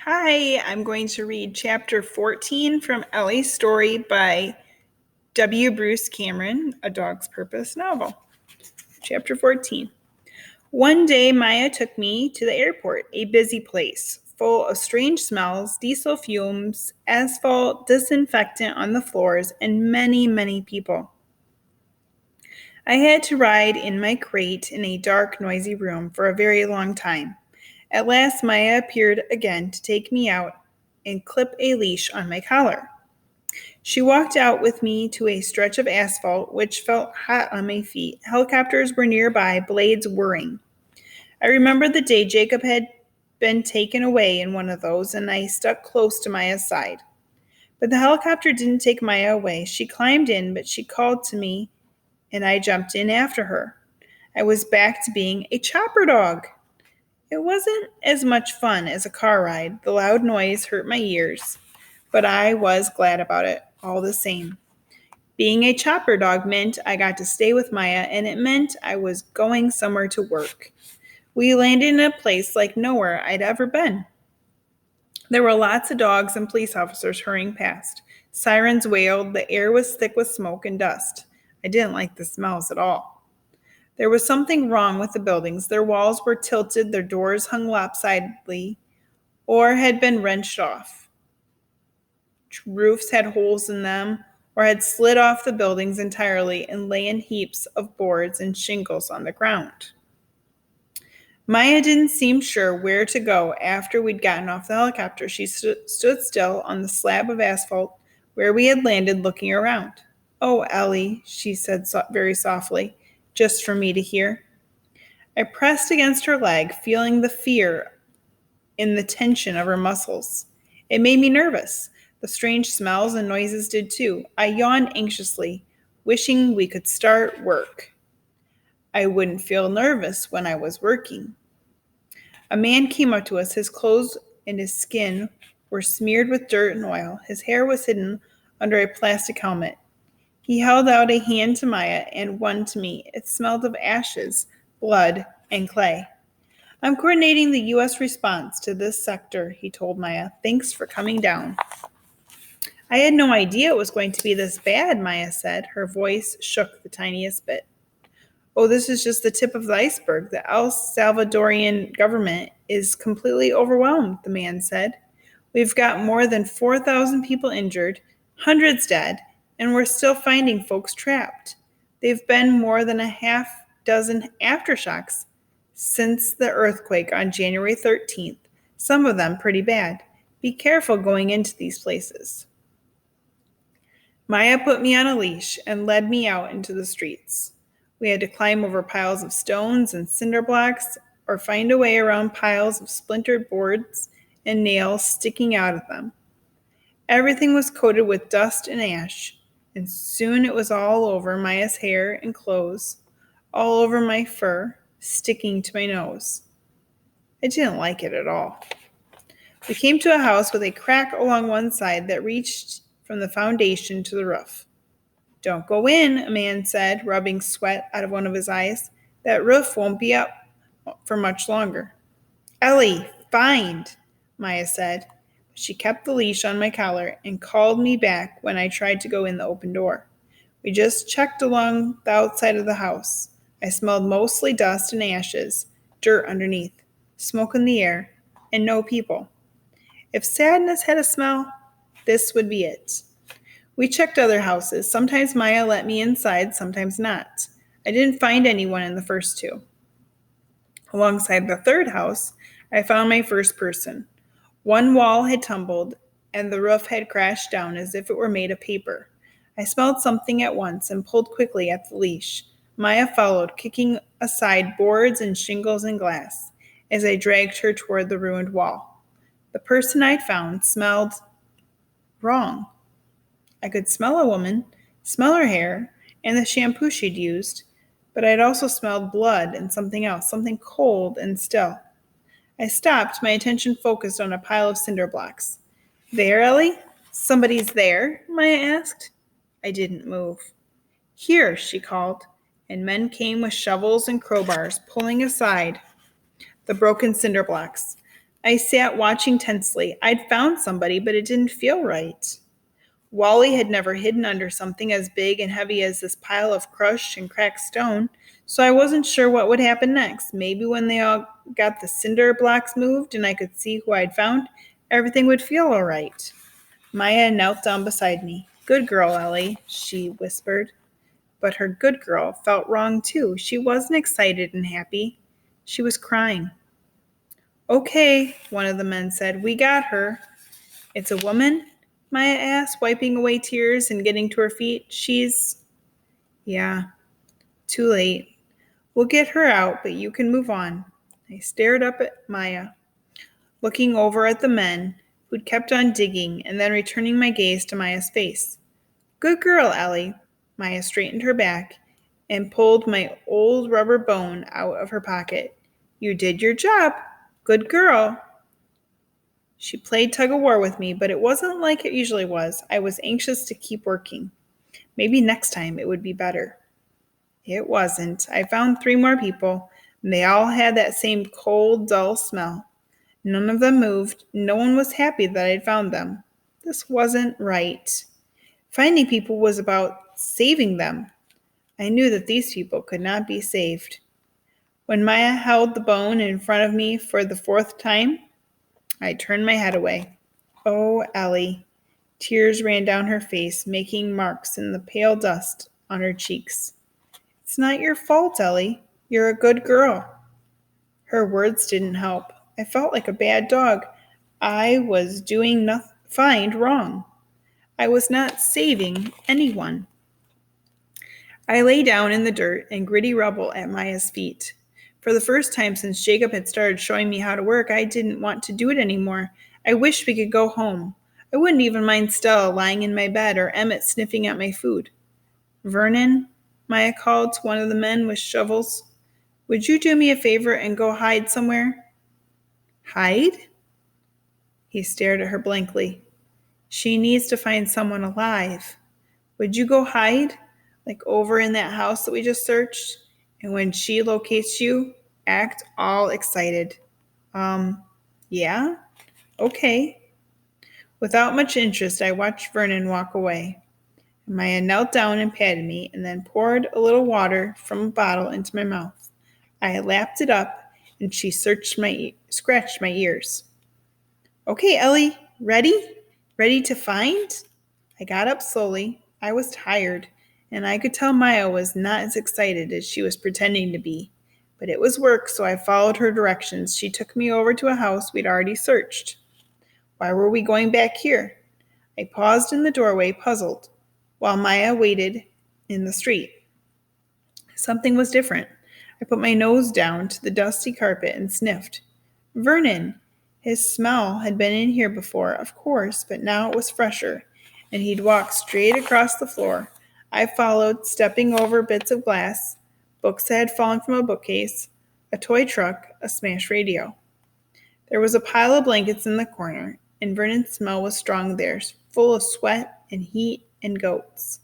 Hi, I'm going to read chapter 14 from Ellie's story by W. Bruce Cameron, A Dog's Purpose novel. Chapter 14. One day, Maya took me to the airport, a busy place, full of strange smells, diesel fumes, asphalt, disinfectant on the floors, and many, many people. I had to ride in my crate in a dark, noisy room for a very long time. At last, Maya appeared again to take me out and clip a leash on my collar. She walked out with me to a stretch of asphalt which felt hot on my feet. Helicopters were nearby, blades whirring. I remembered the day Jacob had been taken away in one of those, and I stuck close to Maya's side. But the helicopter didn't take Maya away. She climbed in, but she called to me, and I jumped in after her. I was back to being a chopper dog. It wasn't as much fun as a car ride. The loud noise hurt my ears, but I was glad about it all the same. Being a chopper dog meant I got to stay with Maya, and it meant I was going somewhere to work. We landed in a place like nowhere I'd ever been. There were lots of dogs and police officers hurrying past. Sirens wailed. The air was thick with smoke and dust. I didn't like the smells at all. There was something wrong with the buildings. Their walls were tilted, their doors hung lopsidedly, or had been wrenched off. Roofs had holes in them, or had slid off the buildings entirely and lay in heaps of boards and shingles on the ground. Maya didn't seem sure where to go after we'd gotten off the helicopter. She stood still on the slab of asphalt where we had landed, looking around. "Oh, Ellie," she said very softly, just for me to hear. I pressed against her leg, feeling the fear in the tension of her muscles. It made me nervous. The strange smells and noises did too. I yawned anxiously, wishing we could start work. I wouldn't feel nervous when I was working. A man came up to us. His clothes and his skin were smeared with dirt and oil. His hair was hidden under a plastic helmet. He held out a hand to Maya and one to me. It smelled of ashes, blood, and clay. "I'm coordinating the U.S. response to this sector," he told Maya. "Thanks for coming down." "I had no idea it was going to be this bad," Maya said. Her voice shook the tiniest bit. "Oh, this is just the tip of the iceberg. The El Salvadorian government is completely overwhelmed," the man said. "We've got more than 4,000 people injured, hundreds dead, and we're still finding folks trapped. There've been more than a half dozen aftershocks since the earthquake on January 13th, some of them pretty bad. Be careful going into these places." Maya put me on a leash and led me out into the streets. We had to climb over piles of stones and cinder blocks or find a way around piles of splintered boards and nails sticking out of them. Everything was coated with dust and ash, and soon it was all over Maya's hair and clothes, all over my fur, sticking to my nose. I didn't like it at all. We came to a house with a crack along one side that reached from the foundation to the roof. "Don't go in," a man said, rubbing sweat out of one of his eyes. "That roof won't be up for much longer." "Ellie, find," Maya said. She kept the leash on my collar and called me back when I tried to go in the open door. We just checked along the outside of the house. I smelled mostly dust and ashes, dirt underneath, smoke in the air, and no people. If sadness had a smell, this would be it. We checked other houses. Sometimes Maya let me inside, sometimes not. I didn't find anyone in the first two. Alongside the third house, I found my first person. One wall had tumbled, and the roof had crashed down as if it were made of paper. I smelled something at once and pulled quickly at the leash. Maya followed, kicking aside boards and shingles and glass, as I dragged her toward the ruined wall. The person I'd found smelled wrong. I could smell a woman, smell her hair, and the shampoo she'd used, but I'd also smelled blood and something else, something cold and still. I stopped, my attention focused on a pile of cinder blocks. "There, Ellie? Somebody's there?" Maya asked. I didn't move. "Here," she called, and men came with shovels and crowbars, pulling aside the broken cinder blocks. I sat watching tensely. I'd found somebody, but it didn't feel right. Wally had never hidden under something as big and heavy as this pile of crushed and cracked stone, so I wasn't sure what would happen next. Maybe when they all got the cinder blocks moved and I could see who I'd found, everything would feel all right. Maya knelt down beside me. "Good girl, Ellie," she whispered. But her good girl felt wrong too. She wasn't excited and happy. She was crying. "Okay," one of the men said. "We got her." "It's a woman?" Maya asked, wiping away tears and getting to her feet. Yeah, too late. We'll get her out, but you can move on." I stared up at Maya, looking over at the men who'd kept on digging and then returning my gaze to Maya's face. "Good girl, Ellie." Maya straightened her back and pulled my old rubber bone out of her pocket. "You did your job. Good girl." She played tug-of-war with me, but it wasn't like it usually was. I was anxious to keep working. Maybe next time it would be better. It wasn't. I found 3 more people, and they all had that same cold, dull smell. None of them moved. No one was happy that I'd found them. This wasn't right. Finding people was about saving them. I knew that these people could not be saved. When Maya held the bone in front of me for the 4th time, I turned my head away. "Oh, Ellie." Tears ran down her face, making marks in the pale dust on her cheeks. "It's not your fault, Ellie. You're a good girl." Her words didn't help. I felt like a bad dog. I was doing nothing find wrong. I was not saving anyone. I lay down in the dirt and gritty rubble at Maya's feet. For the first time since Jacob had started showing me how to work, I didn't want to do it anymore. I wished we could go home. I wouldn't even mind Stella lying in my bed or Emmett sniffing at my food. "Vernon," Maya called to one of the men with shovels, "would you do me a favor and go hide somewhere?" "Hide?" He stared at her blankly. "She needs to find someone alive. Would you go hide? Like over in that house that we just searched? And when she locates you, act all excited." Yeah? Okay." Without much interest, I watched Vernon walk away. Maya knelt down and patted me, and then poured a little water from a bottle into my mouth. I lapped it up, and she scratched my ears. "Okay, Ellie, ready? Ready to find?" I got up slowly. I was tired, and I could tell Maya was not as excited as she was pretending to be. But it was work, so I followed her directions. She took me over to a house we'd already searched. Why were we going back here? I paused in the doorway, puzzled, while Maya waited in the street. Something was different. I put my nose down to the dusty carpet and sniffed. Vernon! His smell had been in here before, of course, but now it was fresher, and he'd walked straight across the floor. I followed, stepping over bits of glass, books that had fallen from a bookcase, a toy truck, a smashed radio. There was a pile of blankets in the corner, and Vernon's smell was strong there, full of sweat and heat and goats.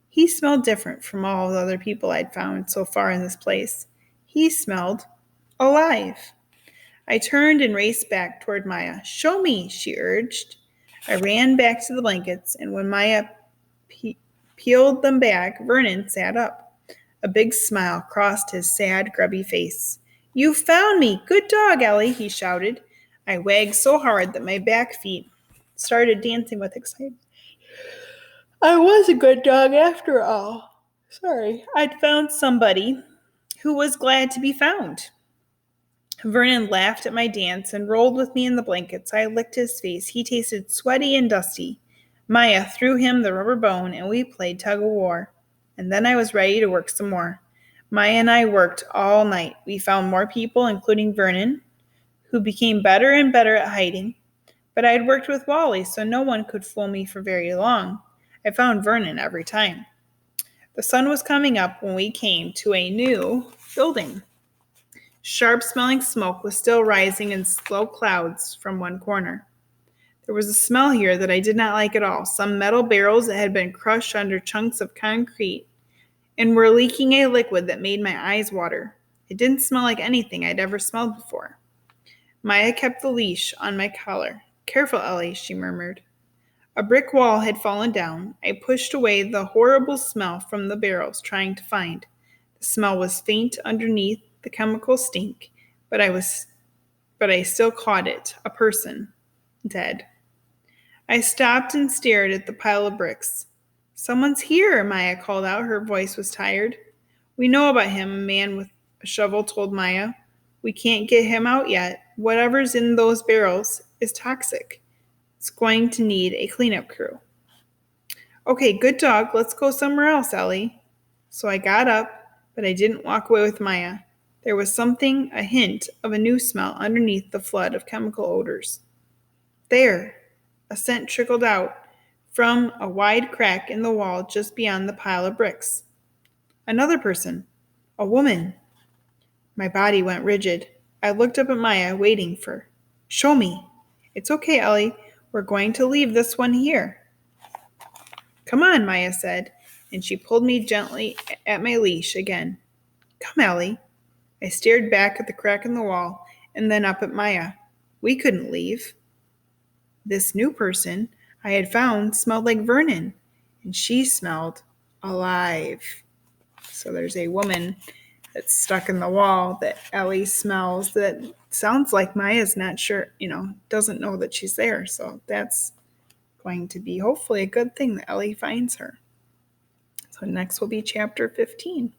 He smelled different from all the other people I'd found so far in this place. He smelled alive. I turned and raced back toward Maya. "Show me," she urged. I ran back to the blankets, and when Maya peeled them back, Vernon sat up. A big smile crossed his sad, grubby face. "You found me! Good dog, Ellie," he shouted. I wagged so hard that my back feet started dancing with excitement. I was a good dog after all. Sorry. I'd found somebody who was glad to be found. Vernon laughed at my dance and rolled with me in the blankets. I licked his face. He tasted sweaty and dusty. Maya threw him the rubber bone, and we played tug-of-war. And then I was ready to work some more. Maya and I worked all night. We found more people, including Vernon, who became better and better at hiding. But I had worked with Wally, so no one could fool me for very long. I found Vernon every time. The sun was coming up when we came to a new building. Sharp-smelling smoke was still rising in slow clouds from one corner. There was a smell here that I did not like at all. Some metal barrels that had been crushed under chunks of concrete and were leaking a liquid that made my eyes water. It didn't smell like anything I'd ever smelled before. Maya kept the leash on my collar. Careful, Ellie, she murmured. A brick wall had fallen down. I pushed away the horrible smell from the barrels, trying to find. The smell was faint underneath the chemical stink, but I still caught it. A person. Dead. I stopped and stared at the pile of bricks. Someone's here, Maya called out. Her voice was tired. We know about him, a man with a shovel told Maya. We can't get him out yet. Whatever's in those barrels is toxic. It's going to need a cleanup crew. Okay, good dog. Let's go somewhere else, Ellie. So I got up, but I didn't walk away with Maya. There was something, a hint of a new smell underneath the flood of chemical odors. There, a scent trickled out from a wide crack in the wall just beyond the pile of bricks. Another person. A woman. My body went rigid. I looked up at Maya, waiting for. Show me. It's okay, Ellie. We're going to leave this one here. Come on, Maya said, and she pulled me gently at my leash again. Come, Ellie. I stared back at the crack in the wall and then up at Maya. We couldn't leave. This new person I had found smelled like Vernon, and she smelled alive. So there's a woman that's stuck in the wall that Ellie smells that sounds like Maya's not sure, doesn't know that she's there. So that's going to be hopefully a good thing that Ellie finds her. So next will be chapter 15.